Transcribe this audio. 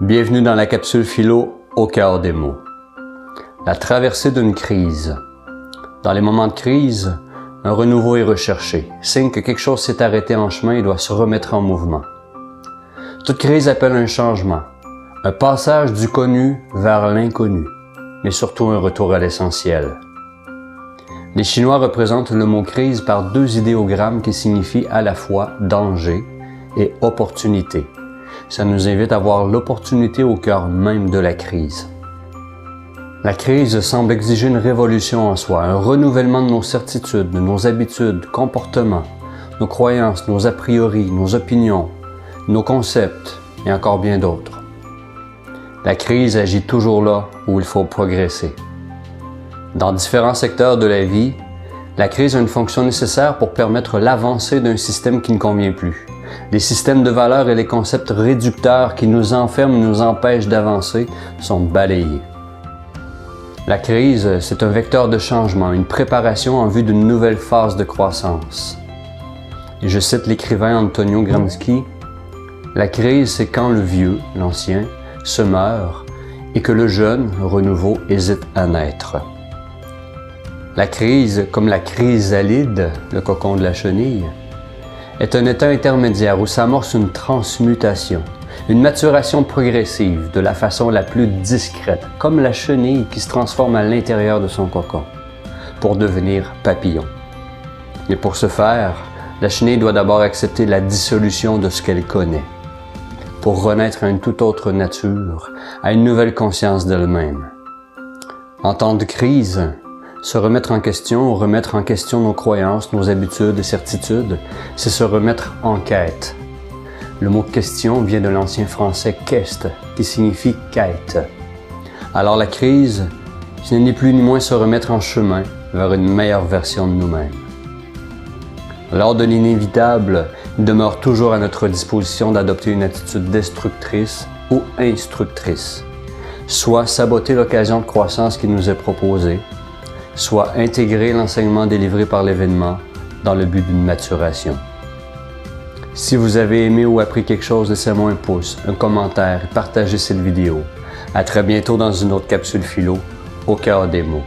Bienvenue dans la capsule philo au cœur des mots. La traversée d'une crise. Dans les moments de crise, un renouveau est recherché, signe que quelque chose s'est arrêté en chemin et doit se remettre en mouvement. Toute crise appelle un changement, un passage du connu vers l'inconnu, mais surtout un retour à l'essentiel. Les Chinois représentent le mot crise par deux idéogrammes qui signifient à la fois danger et opportunité. Ça nous invite à voir l'opportunité au cœur même de la crise. La crise semble exiger une révolution en soi, un renouvellement de nos certitudes, de nos habitudes, comportements, nos croyances, nos a priori, nos opinions, nos concepts et encore bien d'autres. La crise agit toujours là où il faut progresser. Dans différents secteurs de la vie, la crise a une fonction nécessaire pour permettre l'avancée d'un système qui ne convient plus. Les systèmes de valeurs et les concepts réducteurs qui nous enferment et nous empêchent d'avancer sont balayés. La crise, c'est un vecteur de changement, une préparation en vue d'une nouvelle phase de croissance. Et je cite l'écrivain Antonio Gramsci, « La crise, c'est quand le vieux, l'ancien, se meurt et que le jeune, renouveau, hésite à naître. » La crise, comme la chrysalide, le cocon de la chenille, est un état intermédiaire où s'amorce une transmutation, une maturation progressive de la façon la plus discrète, comme la chenille qui se transforme à l'intérieur de son cocon, pour devenir papillon. Et pour ce faire, la chenille doit d'abord accepter la dissolution de ce qu'elle connaît, pour renaître à une toute autre nature, à une nouvelle conscience d'elle-même. En temps de crise, se remettre en question nos croyances, nos habitudes et certitudes, c'est se remettre en quête. Le mot « question » vient de l'ancien français « quest » qui signifie « quête ». Alors la crise, ce n'est ni plus ni moins se remettre en chemin vers une meilleure version de nous-mêmes. Lors de l'inévitable, il demeure toujours à notre disposition d'adopter une attitude destructrice ou instructrice, soit saboter l'occasion de croissance qui nous est proposée, soit intégrer l'enseignement délivré par l'événement dans le but d'une maturation. Si vous avez aimé ou appris quelque chose, laissez-moi un pouce, un commentaire et partagez cette vidéo. À très bientôt dans une autre capsule philo, au cœur des mots.